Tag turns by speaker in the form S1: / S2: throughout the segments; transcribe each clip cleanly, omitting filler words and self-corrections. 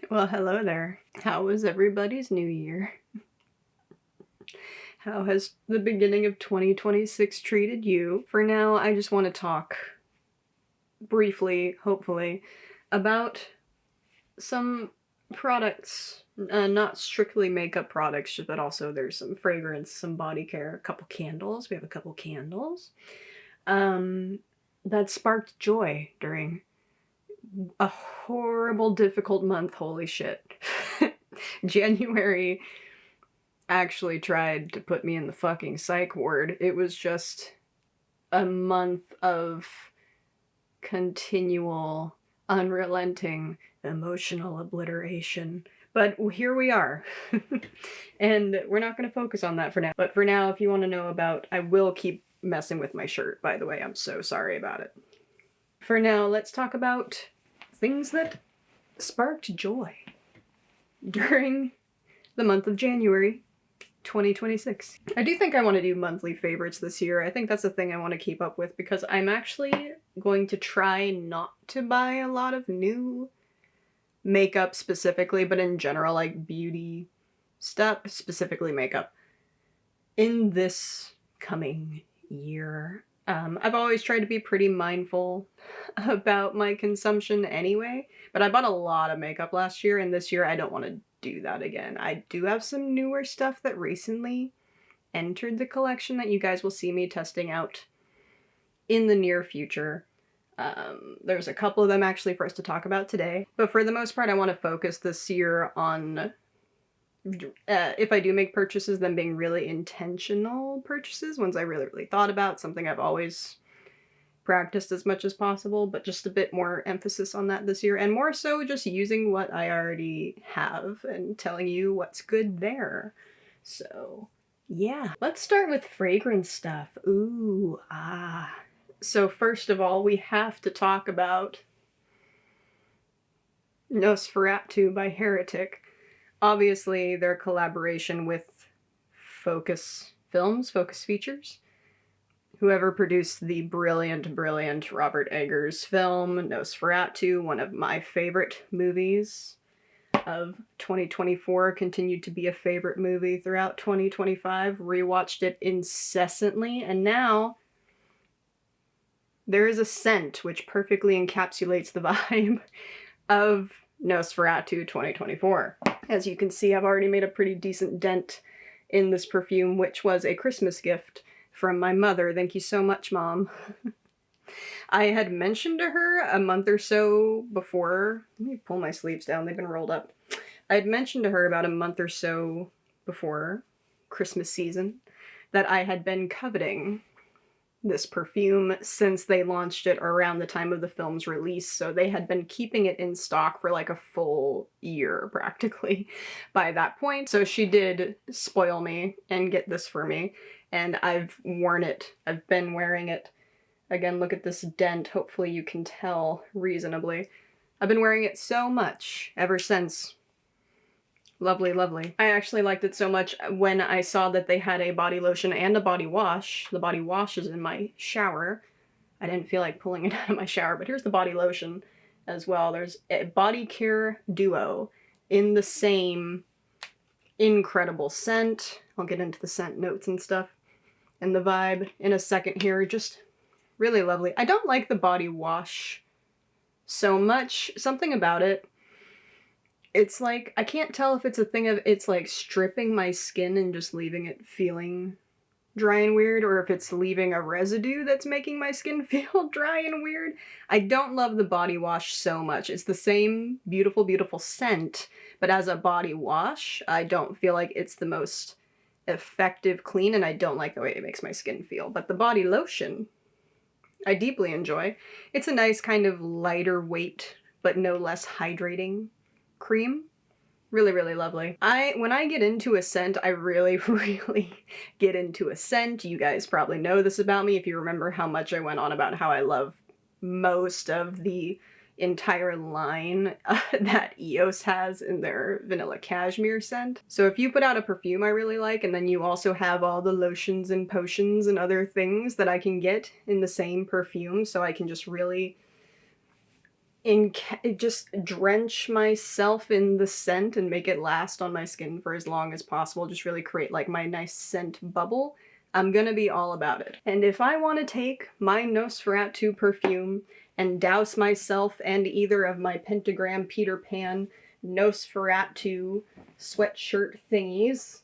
S1: Well, hello there. How was everybody's new year? How has the beginning of 2026 treated you? For now, I just want to talk briefly, hopefully, about some products, not strictly makeup products, but also there's some fragrance, some body care, a couple candles. We have a couple candles that sparked joy during a horrible, difficult month. Holy shit. January actually tried to put me in the fucking psych ward. It was just a month of continual, unrelenting emotional obliteration. But here we are. And we're not going to focus on that for now. But for now, if you want to know about, I will keep messing with my shirt, by the way. I'm so sorry about it. For now, let's talk about things that sparked joy during the month of January 2026. I do think I want to do monthly favorites this year. I think that's a thing I want to keep up with because I'm actually going to try not to buy a lot of new makeup specifically, but in general, like beauty stuff, specifically makeup, in this coming year. I've always tried to be pretty mindful about my consumption anyway, but I bought a lot of makeup last year, and this year I don't want to do that again. I do have some newer stuff that recently entered the collection that you guys will see me testing out in the near future. There's a couple of them actually for us to talk about today, but for the most part I want to focus this year on if I do make purchases, them being really intentional purchases, ones I really thought about, something I've always practiced as much as possible, but just a bit more emphasis on that this year, and more so just using what I already have and telling you what's good there. So yeah, let's start with fragrance stuff. Ooh, So first of all, we have to talk about Nosferatu by Heretic. Obviously, their collaboration with Focus Films, Focus Features, whoever produced the brilliant Robert Eggers film, Nosferatu, one of my favorite movies of 2024, continued to be a favorite movie throughout 2025, rewatched it incessantly, and now there is a scent which perfectly encapsulates the vibe of Nosferatu 2024. As you can see, I've already made a pretty decent dent in this perfume, which was a Christmas gift from my mother. Thank you so much, Mom. I had mentioned to her a month or so before, let me pull my sleeves down, they've been rolled up. I had mentioned to her about a month or so before Christmas season that I had been coveting this perfume since they launched it around the time of the film's release, so they had been keeping it in stock for like a full year practically by that point. So she did spoil me and get this for me, and I've worn it. I've been wearing it. Again, look at this dent. Hopefully you can tell reasonably. I've been wearing it so much ever since. Lovely, lovely. I actually liked it so much when I saw that they had a body lotion and a body wash. The body wash is in my shower. I didn't feel like pulling it out of my shower, but here's the body lotion as well. There's a body care duo in the same incredible scent. I'll get into the scent notes and stuff and the vibe in a second here. Just really lovely. I don't like the body wash so much. Something about it, it's like, I can't tell if it's a thing of it's like stripping my skin and just leaving it feeling dry and weird, or if it's leaving a residue that's making my skin feel dry and weird. I don't love the body wash so much. It's the same beautiful scent, but as a body wash, I don't feel like it's the most effective clean, and I don't like the way it makes my skin feel. But the body lotion, I deeply enjoy. It's a nice kind of lighter weight, but no less hydrating cream. Really lovely. When I get into a scent, I really get into a scent. You guys probably know this about me if you remember how much I went on about how I love most of the entire line that EOS has in their vanilla cashmere scent. So if you put out a perfume I really like, and then you also have all the lotions and potions and other things that I can get in the same perfume, so I can just really just drench myself in the scent and make it last on my skin for as long as possible, just really create like my nice scent bubble, I'm gonna be all about it. And if I want to take my Nosferatu perfume and douse myself and either of my Pentagram Peter Pan Nosferatu sweatshirt thingies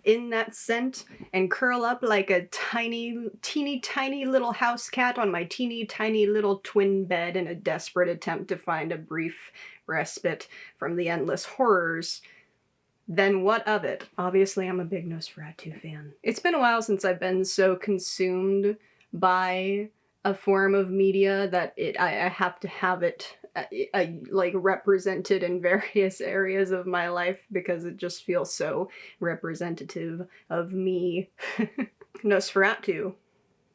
S1: in that scent and curl up like a teeny tiny little house cat on my teeny tiny little twin bed in a desperate attempt to find a brief respite from the endless horrors, then what of it? Obviously, I'm a big Nosferatu fan. It's been a while since I've been so consumed by a form of media that I have to have it like represented in various areas of my life because it just feels so representative of me. Nosferatu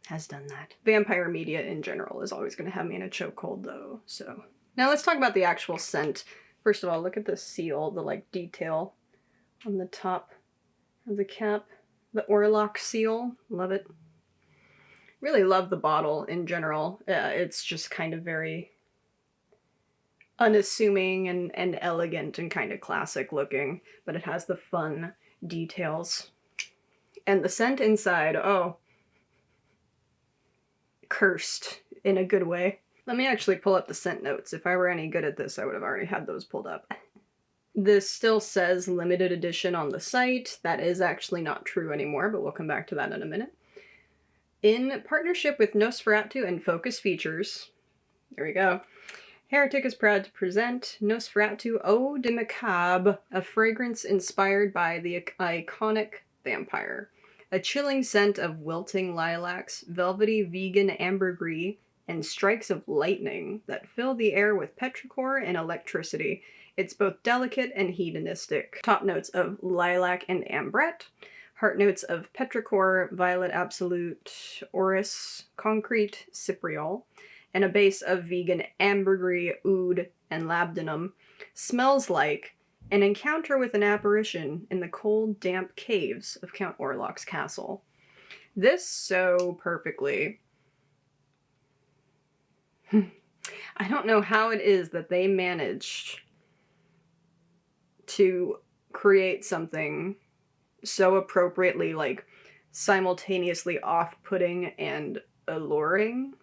S1: has done that. Vampire media in general is always going to have me in a chokehold though, so. Now let's talk about the actual scent. First of all, look at the seal, the like detail on the top of the cap. The Orlock seal, love it. Really love the bottle in general. It's just kind of very unassuming and elegant and kind of classic looking, but it has the fun details. And the scent inside, oh, cursed in a good way. Let me actually pull up the scent notes. If I were any good at this, I would have already had those pulled up. This still says limited edition on the site. That is actually not true anymore, but we'll come back to that in a minute. In partnership with Nosferatu and Focus Features, there we go, Heretic is proud to present Nosferatu Eau de Macabre, a fragrance inspired by the iconic vampire. A chilling scent of wilting lilacs, velvety vegan ambergris, and strikes of lightning that fill the air with petrichor and electricity. It's both delicate and hedonistic. Top notes of lilac and ambrette. Heart notes of petrichor, violet absolute, orris, concrete, cypriol, and a base of vegan ambergris, oud, and labdanum. Smells like an encounter with an apparition in the cold, damp caves of Count Orlok's castle. This so perfectly. I don't know how it is that they managed to create something so appropriately, like, simultaneously off-putting and alluring.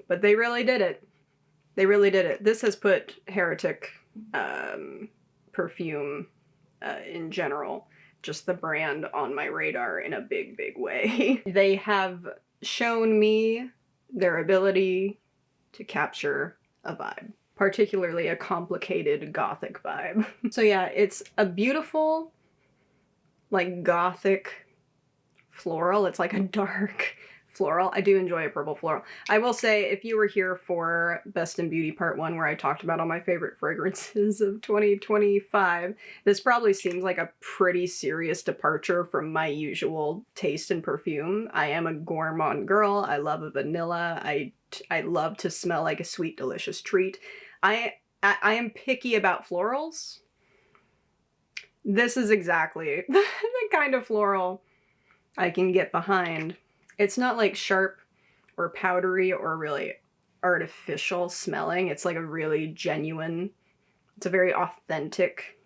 S1: But they really did it. They really did it. This has put Heretic perfume in general, just the brand, on my radar in a big, big way. They have shown me their ability to capture a vibe, particularly a complicated gothic vibe. So yeah, it's a beautiful, like, gothic floral. It's like a dark floral. I do enjoy a purple floral. I will say, if you were here for Best in Beauty Part 1, where I talked about all my favorite fragrances of 2025, this probably seems like a pretty serious departure from my usual taste in perfume. I am a gourmand girl. I love a vanilla. I love to smell like a sweet, delicious treat. I am picky about florals. This is exactly the kind of floral I can get behind. It's not like sharp or powdery or really artificial smelling. It's like a really genuine, it's a very authentic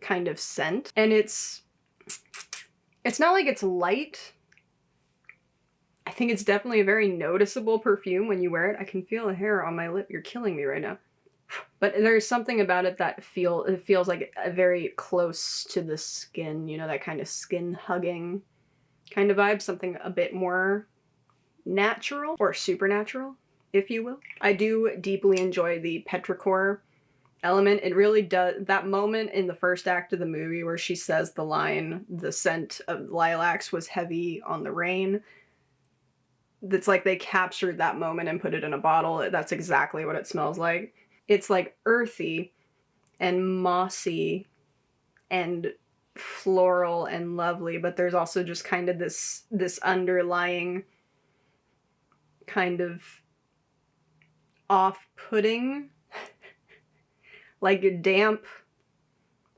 S1: kind of scent. And it's not like it's light. I think it's definitely a very noticeable perfume when you wear it. I can feel the hair on my lip. You're killing me right now. But there's something about it that it feels like a very close to the skin, you know, that kind of skin hugging kind of vibe, something a bit more natural or supernatural, if you will. I do deeply enjoy the petrichor element. It really does, that moment in the first act of the movie where she says the line, the scent of lilacs was heavy on the rain. It's like they captured that moment and put it in a bottle. That's exactly what it smells like. It's like earthy and mossy and floral and lovely, but there's also just kind of this underlying kind of off-putting, like a damp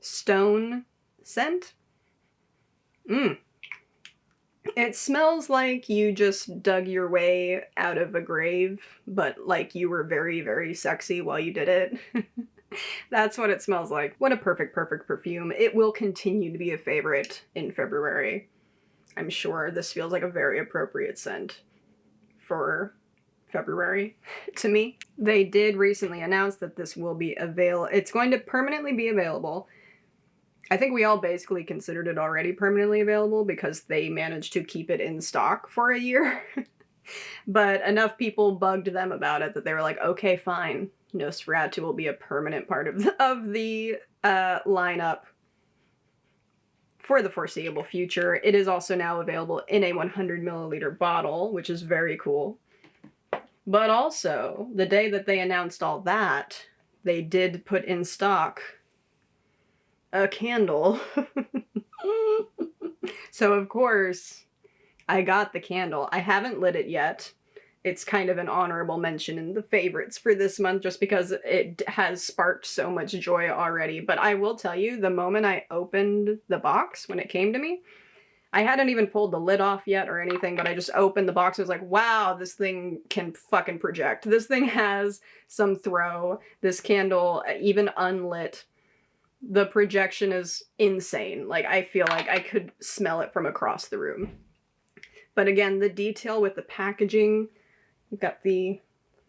S1: stone scent. It smells like you just dug your way out of a grave, but like you were very, very sexy while you did it. That's what it smells like. What a perfect, perfect perfume. It will continue to be a favorite in February. I'm sure this feels like a very appropriate scent for February to me. They did recently announce that this will be it's going to permanently be available. I think we all basically considered it already permanently available because they managed to keep it in stock for a year. But enough people bugged them about it that they were like, okay, fine. Nosferatu will be a permanent part of the lineup for the foreseeable future. It is also now available in a 100 milliliter bottle, which is very cool. But also, the day that they announced all that, they did put in stock a candle. So of course, I got the candle. I haven't lit it yet. It's kind of an honorable mention in the favorites for this month just because it has sparked so much joy already. But I will tell you, the moment I opened the box, when it came to me, I hadn't even pulled the lid off yet or anything, but I just opened the box. I was like, wow, this thing can fucking project. This thing has some throw. This candle, even unlit, the projection is insane. Like, I feel like I could smell it from across the room. But again, the detail with the packaging, you've got the,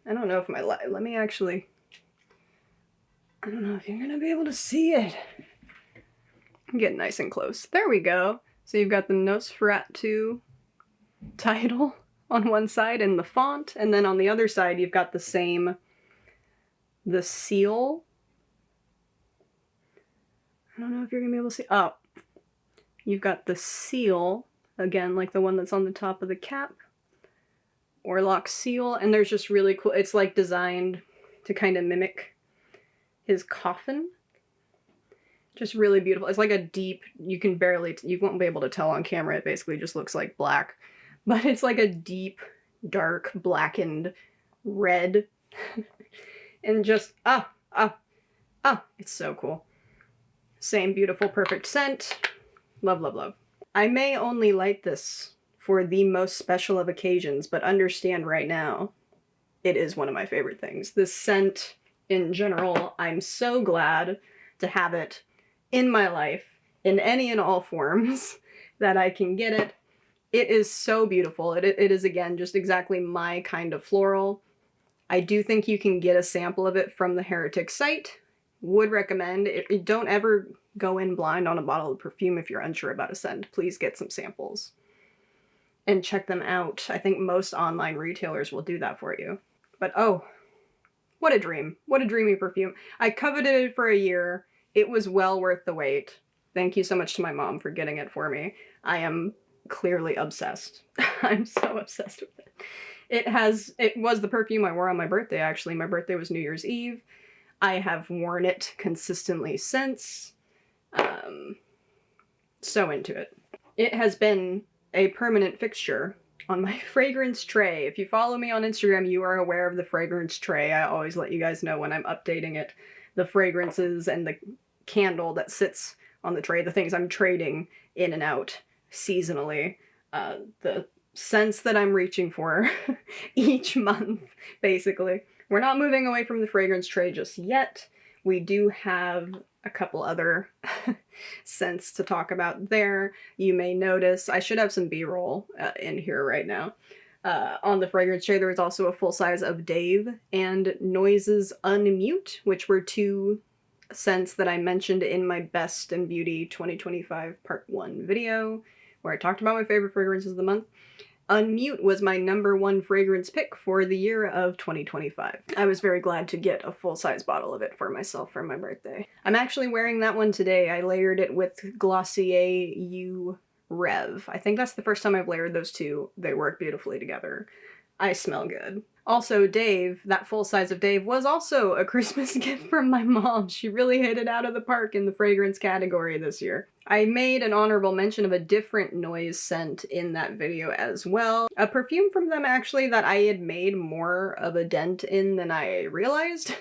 S1: I don't know if let me actually, I don't know if you're gonna be able to see it. Get nice and close. There we go. So you've got the Nosferatu title on one side and the font, and then on the other side you've got the seal. I don't know if you're gonna be able to see. Oh, you've got the seal, again, like the one that's on the top of the cap. Orlok seal, and there's just really cool, it's like designed to kind of mimic his coffin. Just really beautiful. It's like a deep, you won't be able to tell on camera, it basically just looks like black. But it's like a deep, dark, blackened red. And just, it's so cool. Same beautiful, perfect scent. Love, love, love. I may only light this for the most special of occasions, but understand right now, it is one of my favorite things. This scent, in general, I'm so glad to have it in my life, in any and all forms that I can get it. It is so beautiful. It is, again, just exactly my kind of floral. I do think you can get a sample of it from the Heretic site. Would recommend it. Don't ever go in blind on a bottle of perfume if you're unsure about a scent. Please get some samples and check them out. I think most online retailers will do that for you. But oh, what a dream. What a dreamy perfume. I coveted it for a year. It was well worth the wait. Thank you so much to my mom for getting it for me. I am clearly obsessed. I'm so obsessed with it. It was the perfume I wore on my birthday, actually. My birthday was New Year's Eve. I have worn it consistently since. So into it. It has been a permanent fixture on my fragrance tray. If you follow me on Instagram, you are aware of the fragrance tray. I always let you guys know when I'm updating it. The fragrances and the candle that sits on the tray, the things I'm trading in and out seasonally. The scents that I'm reaching for each month, basically. We're not moving away from the fragrance tray just yet. We do have a couple other scents to talk about there. You may notice, I should have some B-roll in here right now. On the fragrance tray, there was also a full size of Dave and Noises Unmute, which were two scents that I mentioned in my Best in Beauty 2025 Part 1 video, where I talked about my favorite fragrances of the month. Unmute was my #1 fragrance pick for the year of 2025. I was very glad to get a full-size bottle of it for myself for my birthday. I'm actually wearing that one today. I layered it with Glossier U Rev. I think that's the first time I've layered those two. They work beautifully together. I smell good. Also, Dave, that full size of Dave, was also a Christmas gift from my mom. She really hit it out of the park in the fragrance category this year. I made an honorable mention of a different noise scent in that video as well. A perfume from them, actually, that I had made more of a dent in than I realized.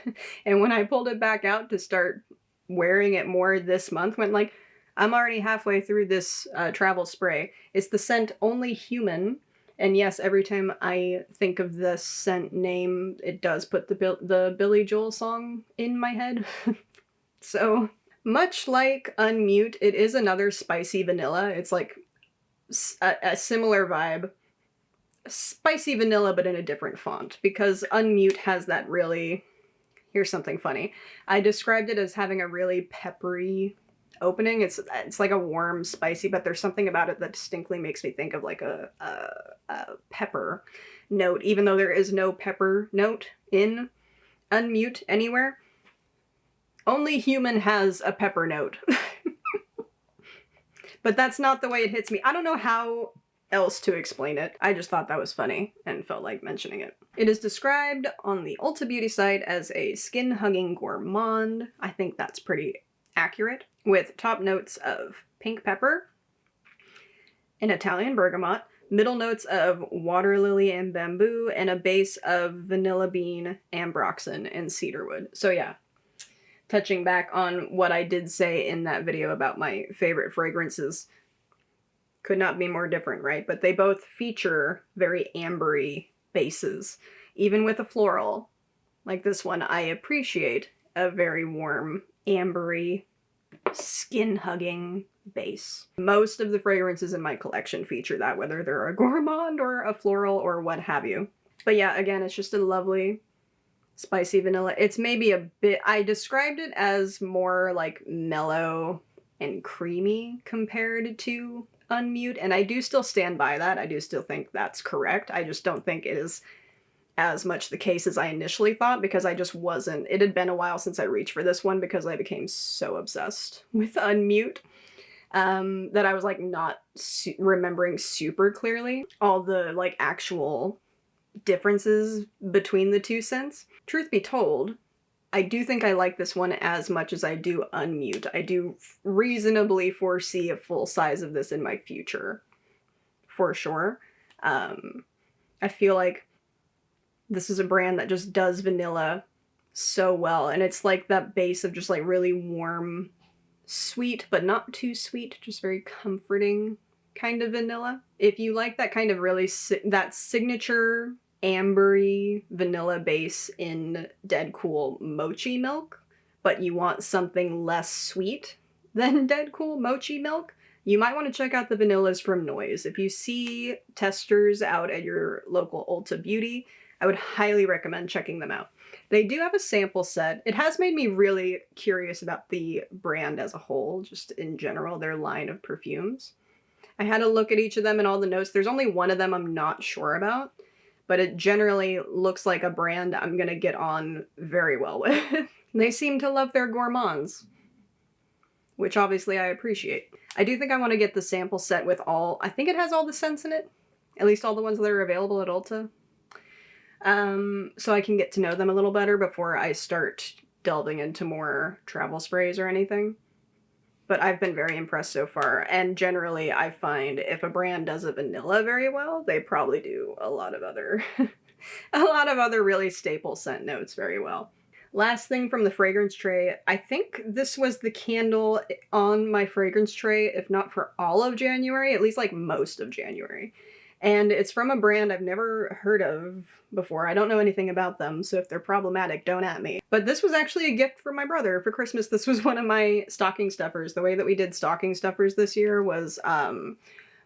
S1: And when I pulled it back out to start wearing it more this month, went like, I'm already halfway through this travel spray. It's the scent Only Human. And yes, every time I think of the scent name, it does put the Billy Joel song in my head. So, much like Unmute, it is another spicy vanilla. It's like a similar vibe. Spicy vanilla, but in a different font, because Unmute has that really... Here's something funny. I described it as having a really peppery opening. It's like a warm, spicy, but there's something about it that distinctly makes me think of like a pepper note, even though there is no pepper note in Unmute anywhere. Only Human has a pepper note. But that's not the way it hits me. I don't know how else to explain it. I just thought that was funny and felt like mentioning it. It is described on the Ulta Beauty site as a skin-hugging gourmand. I think that's pretty accurate, with top notes of pink pepper and Italian bergamot, middle notes of water lily and bamboo, and a base of vanilla bean, ambroxan, and cedarwood. So yeah, touching back on what I did say in that video about my favorite fragrances, could not be more different, right? But they both feature very ambery bases. Even with a floral, like this one, I appreciate a very warm, ambery, skin-hugging base. Most of the fragrances in my collection feature that, whether they're a gourmand or a floral or what have you. But yeah, again, it's just a lovely, spicy vanilla. It's maybe a bit... I described it as more like mellow and creamy compared to Unmute, and I do still stand by that. I do still think that's correct. I just don't think it is as much the case as I initially thought, because I just wasn't... It had been a while since I reached for this one because I became so obsessed with Unmute that I was like not remembering super clearly all the like actual differences between the two scents. Truth be told, I do think I like this one as much as I do Unmute. I do reasonably foresee a full size of this in my future, for sure. I feel like this is a brand that just does vanilla so well, and it's like that base of just like really warm, sweet, but not too sweet, just very comforting kind of vanilla. If you like that kind of really, that signature ambery vanilla base in Dead Cool Mochi Milk, but you want something less sweet than Dead Cool Mochi Milk, you might want to check out the vanillas from Noise. If you see testers out at your local Ulta Beauty, I would highly recommend checking them out. They do have a sample set. It has made me really curious about the brand as a whole, just in general, their line of perfumes. I had a look at each of them and all the notes. There's only one of them I'm not sure about, but it generally looks like a brand I'm gonna get on very well with. They seem to love their gourmands, which obviously I appreciate. I do think I want to get the sample set with all... I think it has all the scents in it, at least all the ones that are available at Ulta. So I can get to know them a little better before I start delving into more travel sprays or anything. But I've been very impressed so far, and generally I find if a brand does a vanilla very well, they probably do a lot of other really staple scent notes very well. Last thing from the fragrance tray, I think this was the candle on my fragrance tray, if not for all of January, at least like most of January. And it's from a brand I've never heard of before. I don't know anything about them, so if they're problematic, don't at me. But this was actually a gift from my brother for Christmas. This was one of my stocking stuffers. The way that we did stocking stuffers this year was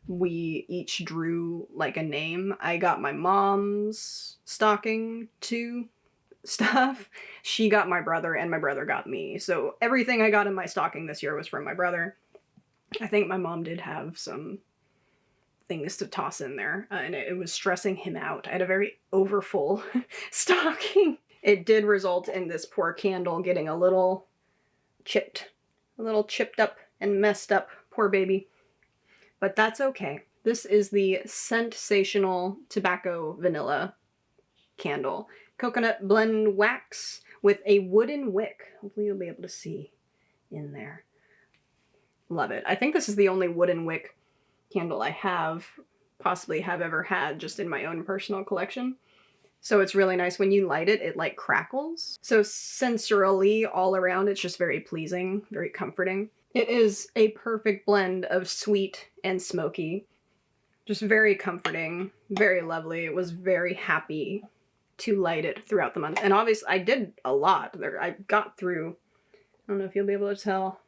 S1: we each drew like a name. I got my mom's stocking to stuff. She got my brother, and my brother got me. So everything I got in my stocking this year was from my brother. I think my mom did have some things to toss in there, and it was stressing him out. I had a very overfull stocking. It did result in this poor candle getting a little chipped up and messed up. Poor baby. But that's okay. This is the Scentsational Tobacco Vanilla candle. Coconut blend wax with a wooden wick. Hopefully you'll be able to see in there. Love it. I think this is the only wooden wick candle I possibly have ever had just in my own personal collection. So it's really nice when you light it, it like crackles. So sensorily all around, it's just very pleasing, very comforting. It is a perfect blend of sweet and smoky. Just very comforting, very lovely. It was very happy to light it throughout the month. And obviously I did a lot there. I got through, I don't know if you'll be able to tell,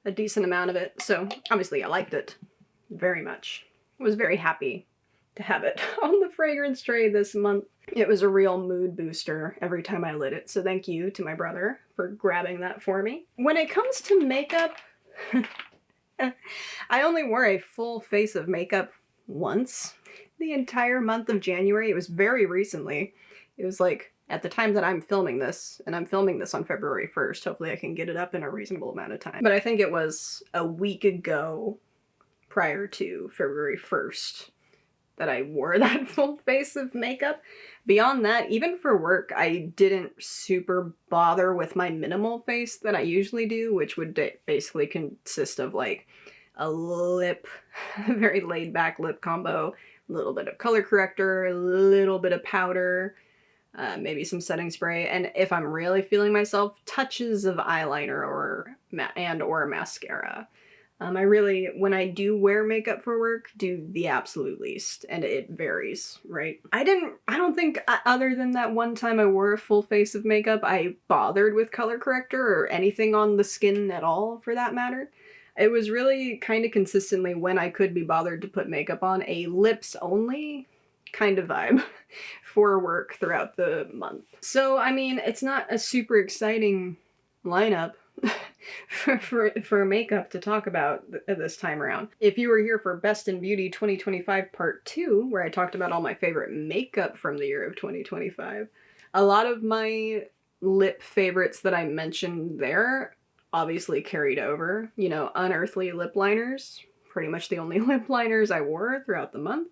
S1: a decent amount of it. So obviously I liked it very much. I was very happy to have it on the fragrance tray this month. It was a real mood booster every time I lit it. So thank you to my brother for grabbing that for me. When it comes to makeup, I only wore a full face of makeup once the entire month of January. It was very recently. It was like at the time that I'm filming this, and I'm filming this on February 1st. Hopefully I can get it up in a reasonable amount of time. But I think it was a week ago prior to February 1st that I wore that full face of makeup. Beyond that, even for work, I didn't super bother with my minimal face that I usually do, which would basically consist of like a lip, very laid back lip combo, a little bit of color corrector, a little bit of powder, maybe some setting spray, and if I'm really feeling myself, touches of eyeliner or mascara. I really, when I do wear makeup for work, do the absolute least, and it varies, right? I don't think, other than that one time I wore a full face of makeup, I bothered with color corrector or anything on the skin at all, for that matter. It was really kind of consistently, when I could be bothered to put makeup on, a lips only kind of vibe for work throughout the month. So, I mean, it's not a super exciting lineup for makeup to talk about this time around. If you were here for Best in Beauty 2025 Part 2, where I talked about all my favorite makeup from the year of 2025, a lot of my lip favorites that I mentioned there obviously carried over. You know, unearthly lip liners, pretty much the only lip liners I wore throughout the month.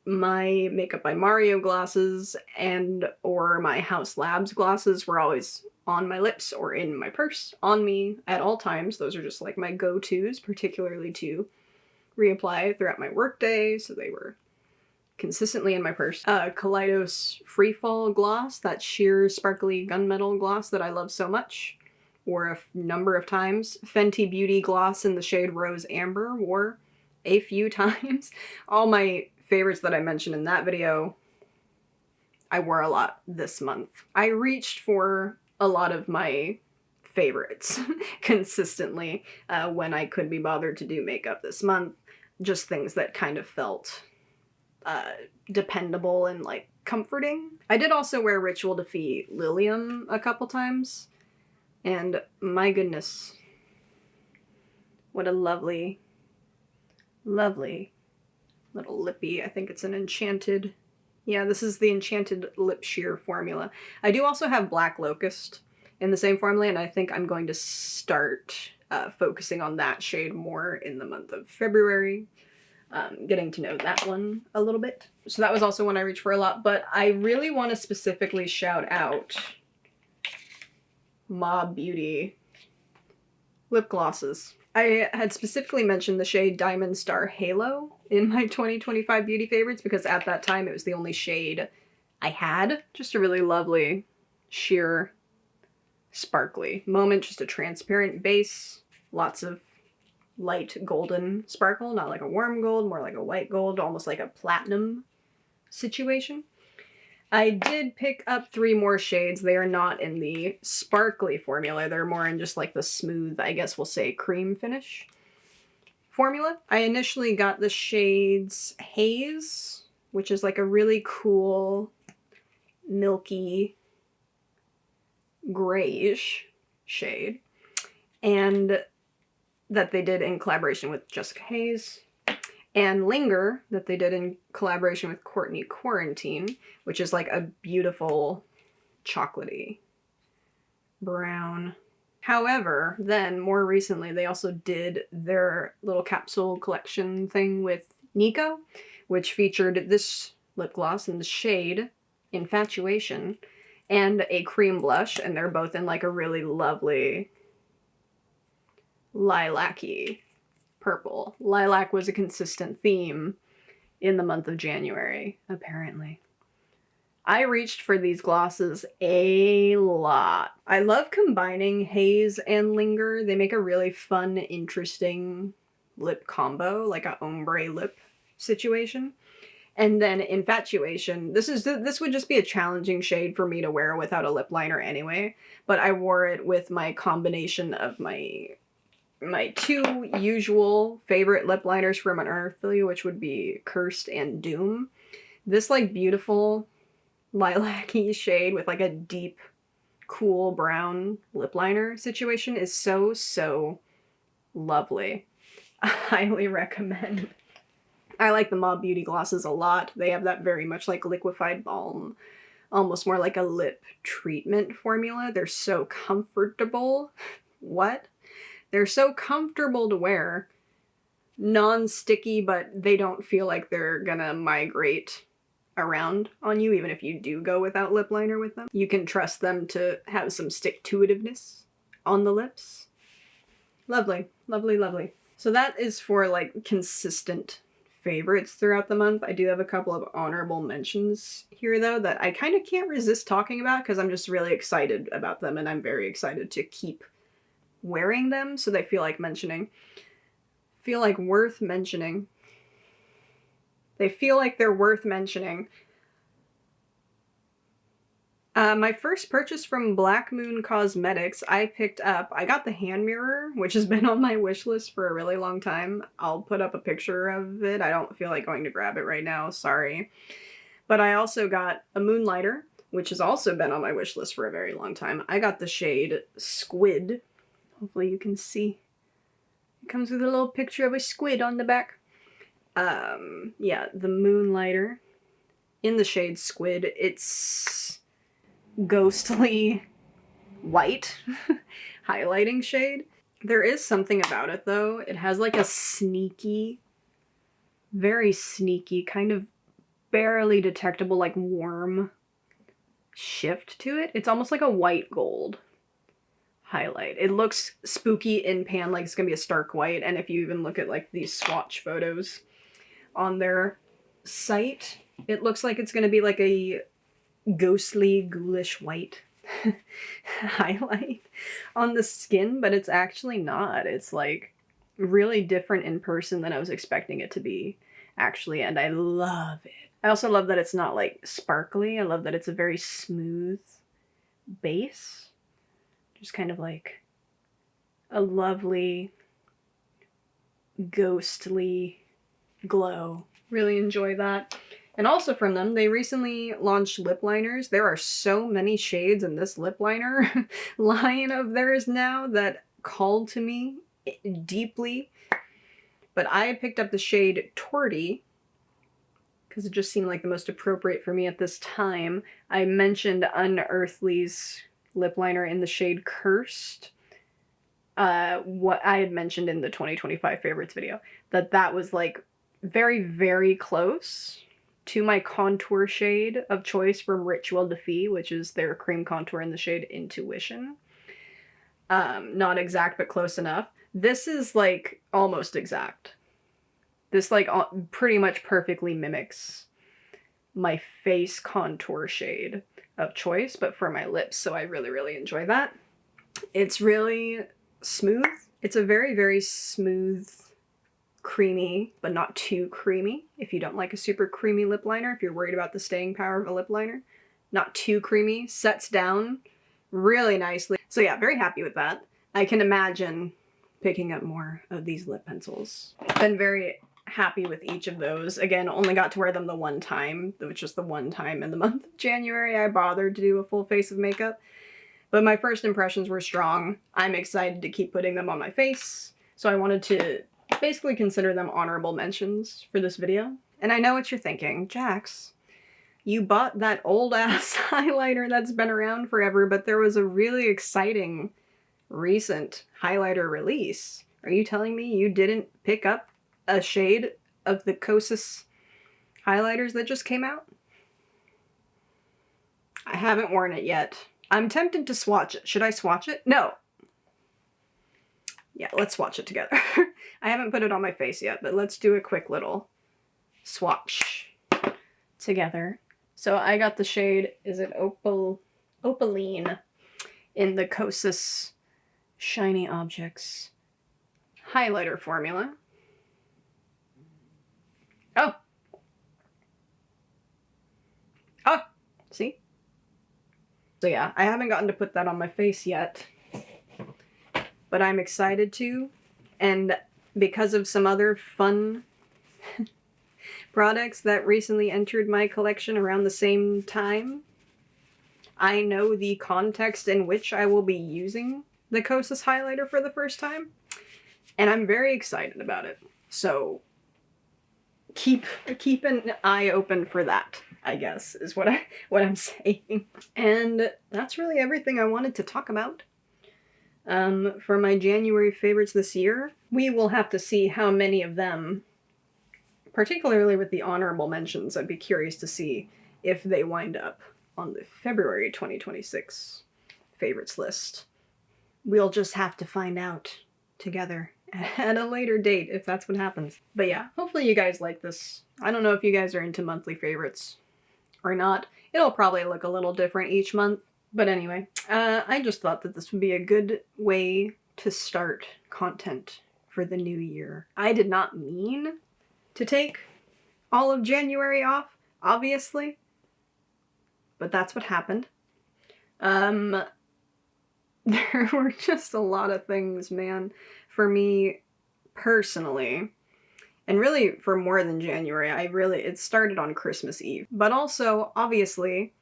S1: My Makeup by Mario glosses and or my House Labs glosses were always on my lips or in my purse, on me at all times. Those are just like my go-tos, particularly to reapply throughout my workday, so they were consistently in my purse. Kaleidos Freefall gloss, that sheer sparkly gunmetal gloss that I love so much, wore a number of times. Fenty Beauty gloss in the shade Rose Amber, wore a few times. All my favorites that I mentioned in that video, I wore a lot this month. I reached for a lot of my favorites consistently when I could be bothered to do makeup this month. Just things that kind of felt dependable and like comforting. I did also wear Ritual Defeat Lilium a couple times, and my goodness, what a lovely, lovely little lippy. I think it's an Enchanted. Yeah, this is the Enchanted Lip Sheer formula. I do also have Black Locust in the same formula, and I think I'm going to start focusing on that shade more in the month of February. Getting to know that one a little bit. So that was also one I reached for a lot, but I really want to specifically shout out Mob Beauty lip glosses. I had specifically mentioned the shade Diamond Star Halo in my 2025 beauty favorites because at that time it was the only shade I had. Just a really lovely, sheer, sparkly moment, just a transparent base, lots of light golden sparkle, not like a warm gold, more like a white gold, almost like a platinum situation. I did pick up 3 more shades. They are not in the sparkly formula. They're more in just like the smooth, I guess we'll say, cream finish formula. I initially got the shades Haze, which is like a really cool, milky, grayish shade, and that they did in collaboration with Jessica Hayes, and Linger, that they did in collaboration with Courtney Quarantine, which is like a beautiful chocolatey brown. However, then more recently, they also did their little capsule collection thing with Nico, which featured this lip gloss in the shade Infatuation and a cream blush, and they're both in like a really lovely lilac-y purple. Lilac was a consistent theme in the month of January, apparently. I reached for these glosses a lot I love combining Haze and Linger. They make a really fun, interesting lip combo, like a ombre lip situation. And then Infatuation. This would just be a challenging shade for me to wear without a lip liner anyway, but I wore it with my combination of my two usual favorite lip liners from Unearthly, which would be Cursed and Doom. This like beautiful lilac-y shade with like a deep, cool brown lip liner situation is so lovely. I highly recommend. I like the Mob Beauty glosses a lot. They have that very much like liquefied balm, almost more like a lip treatment formula. They're so comfortable. What? They're so comfortable to wear. Non-sticky, but they don't feel like they're gonna migrate around on you, even if you do go without lip liner with them. You can trust them to have some stick-to-itiveness on the lips. Lovely, lovely, lovely. So that is for like consistent favorites throughout the month. I do have a couple of honorable mentions here though that I kind of can't resist talking about because I'm just really excited about them and I'm very excited to keep wearing them, so they feel like mentioning. Feel like worth mentioning. They feel like they're worth mentioning. My first purchase from Black Moon Cosmetics, I got the hand mirror, which has been on my wish list for a really long time. I'll put up a picture of it. I don't feel like going to grab it right now, sorry. But I also got a moonlighter, which has also been on my wish list for a very long time. I got the shade Squid. Hopefully you can see. It comes with a little picture of a squid on the back. Yeah, the moonlighter in the shade Squid. It's ghostly white highlighting shade. There is something about it though. It has like a sneaky, very sneaky, kind of barely detectable, like warm shift to it. It's almost like a white gold highlight. It looks spooky in pan, like it's gonna be a stark white, and if you even look at like these swatch photos on their site, it looks like it's gonna be like a ghostly, ghoulish white highlight on the skin, but it's actually not. It's like really different in person than I was expecting it to be, actually, and I love it. I also love that it's not like sparkly. I love that it's a very smooth base. Just kind of like a lovely, ghostly glow. Really enjoy that. And also from them, they recently launched lip liners. There are so many shades in this lip liner line of theirs now that called to me deeply. But I picked up the shade Torty because it just seemed like the most appropriate for me at this time. I mentioned Unearthly's lip liner in the shade Cursed. What I had mentioned in the 2025 favorites video, that was like very close to my contour shade of choice from Ritual Defy, which is their cream contour in the shade Intuition. Not exact, but close enough. This is like almost exact. This like pretty much perfectly mimics my face contour shade of choice, but for my lips, so I really enjoy that. It's really smooth. It's a very smooth, creamy, but not too creamy. If you don't like a super creamy lip liner, if you're worried about the staying power of a lip liner, not too creamy, sets down really nicely. So yeah, very happy with that. I can imagine picking up more of these lip pencils. Been very happy with each of those. Again, only got to wear them the one time, which was the one time in the month of January I bothered to do a full face of makeup. But my first impressions were strong. I'm excited to keep putting them on my face. So I wanted to basically consider them honorable mentions for this video. And I know what you're thinking, Jax, you bought that old ass highlighter that's been around forever, but there was a really exciting recent highlighter release. Are you telling me you didn't pick up a shade of the Kosas highlighters that just came out? I haven't worn it yet. I'm tempted to swatch it. Should I swatch it? No. Yeah, let's swatch it together. I haven't put it on my face yet, but let's do a quick little swatch together. So I got the shade, is it Opaline? in the Kosas Shiny Objects highlighter formula. Oh! Oh! See? So yeah, I haven't gotten to put that on my face yet, but I'm excited to, and because of some other fun products that recently entered my collection around the same time, I know the context in which I will be using the Kosas highlighter for the first time, and I'm very excited about it. So keep an eye open for that, I guess, is what I'm saying. And that's really everything I wanted to talk about. For my January favorites this year, we will have to see how many of them, particularly with the honorable mentions, I'd be curious to see if they wind up on the February 2026 favorites list. We'll just have to find out together at a later date if that's what happens. But yeah, hopefully you guys like this. I don't know if you guys are into monthly favorites or not. It'll probably look a little different each month. But anyway, I just thought that this would be a good way to start content for the new year. I did not mean to take all of January off, obviously, but that's what happened. There were just a lot of things, man, for me personally, and really for more than January. It started on Christmas Eve, but also, obviously,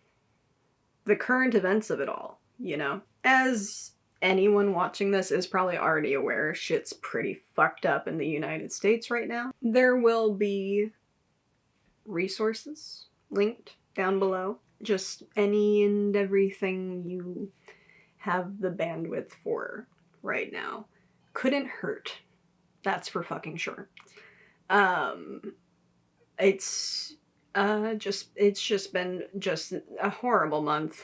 S1: the current events of it all, you know? As anyone watching this is probably already aware, shit's pretty fucked up in the United States right now. There will be resources linked down below. Just any and everything you have the bandwidth for right now. Couldn't hurt. That's for fucking sure. It's just been a horrible month.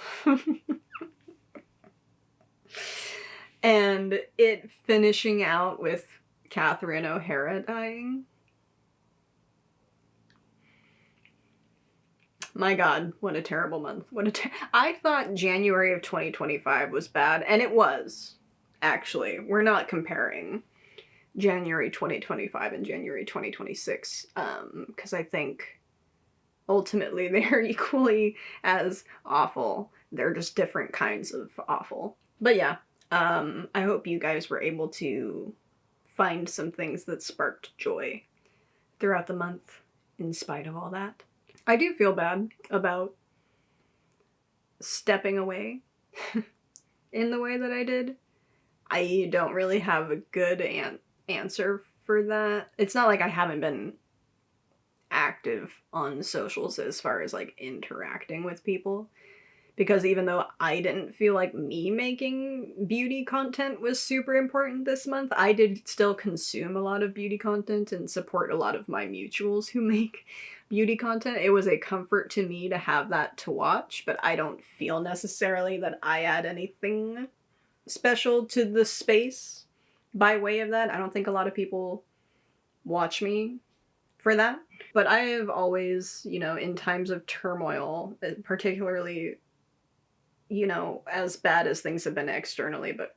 S1: And it finishing out with Catherine O'Hara dying. My God, what a terrible month. I thought January of 2025 was bad, and it was, actually. We're not comparing January 2025 and January 2026, because I think ultimately they're equally as awful. They're just different kinds of awful. But yeah, I hope you guys were able to find some things that sparked joy throughout the month in spite of all that. I do feel bad about stepping away in the way that I did. I don't really have a good answer for that. It's not like I haven't been active on socials as far as like interacting with people, because even though I didn't feel like me making beauty content was super important this month, I did still consume a lot of beauty content and support a lot of my mutuals who make beauty content. It was a comfort to me to have that to watch, but I don't feel necessarily that I add anything special to the space by way of that. I don't think a lot of people watch me for that, but I have always, you know, in times of turmoil, particularly, you know, as bad as things have been externally, but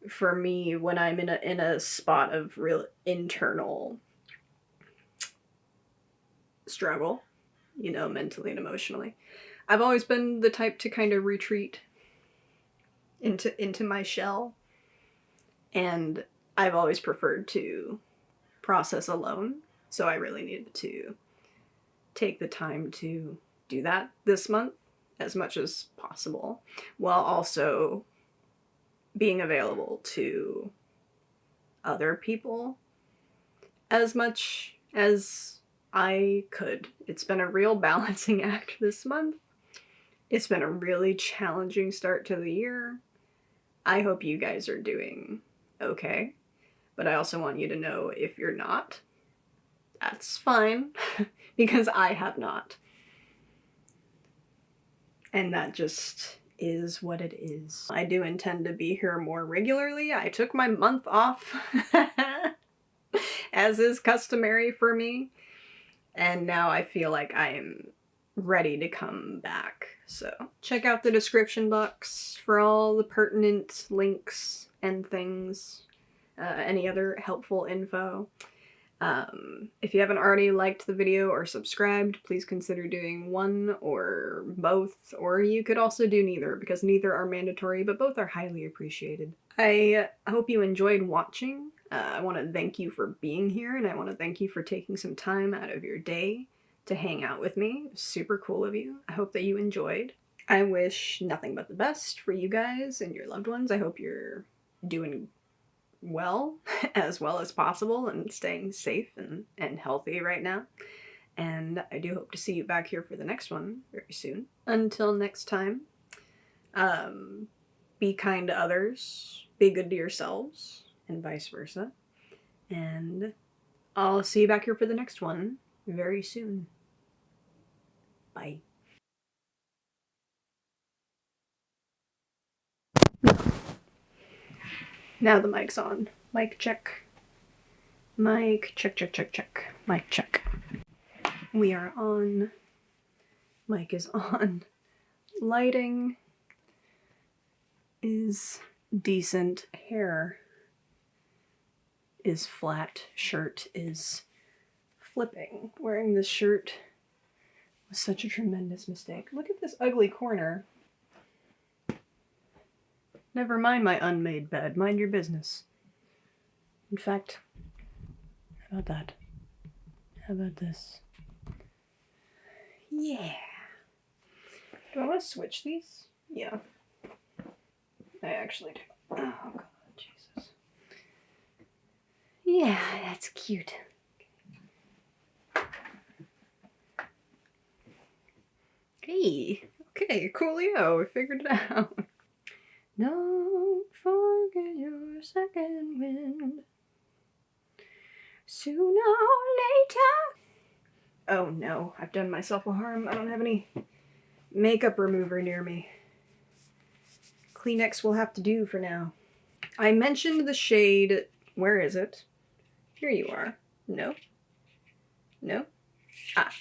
S1: for me, when I'm in a spot of real internal struggle, you know, mentally and emotionally, I've always been the type to kind of retreat into my shell, and I've always preferred to process alone, so I really needed to take the time to do that this month as much as possible, while also being available to other people as much as I could. It's been a real balancing act this month. It's been a really challenging start to the year. I hope you guys are doing okay, but I also want you to know if you're not, that's fine, because I have not. And that just is what it is. I do intend to be here more regularly. I took my month off, as is customary for me, and now I feel like I am ready to come back. So check out the description box for all the pertinent links and things, any other helpful info. If you haven't already liked the video or subscribed, please consider doing one or both, or you could also do neither, because neither are mandatory, but both are highly appreciated. I hope you enjoyed watching. I want to thank you for being here, and I want to thank you for taking some time out of your day to hang out with me. It was super cool of you. I hope that you enjoyed. I wish nothing but the best for you guys and your loved ones. I hope you're doing well as possible and staying safe and healthy right now. And I do hope to see you back here for the next one very soon. Until next time, be kind to others, be good to yourselves, and vice versa. And I'll see you back here for the next one very soon. Bye. Now the mic's on. Mic check. Mic check, check, check, check. Mic check. We are on. Mic is on. Lighting is decent. Hair is flat. Shirt is flipping. Wearing this shirt was such a tremendous mistake. Look at this ugly corner. Never mind my unmade bed. Mind your business. In fact, how about that? How about this? Yeah. Do I want to switch these? Yeah. I actually do. Oh, God, Jesus. Yeah, that's cute. Hey, okay, coolio, we figured it out. Don't forget your second wind. Sooner or later. Oh no, I've done myself a harm. I don't have any makeup remover near me. Kleenex will have to do for now. I mentioned the shade. Where is it? Here you are. No. No. Ah.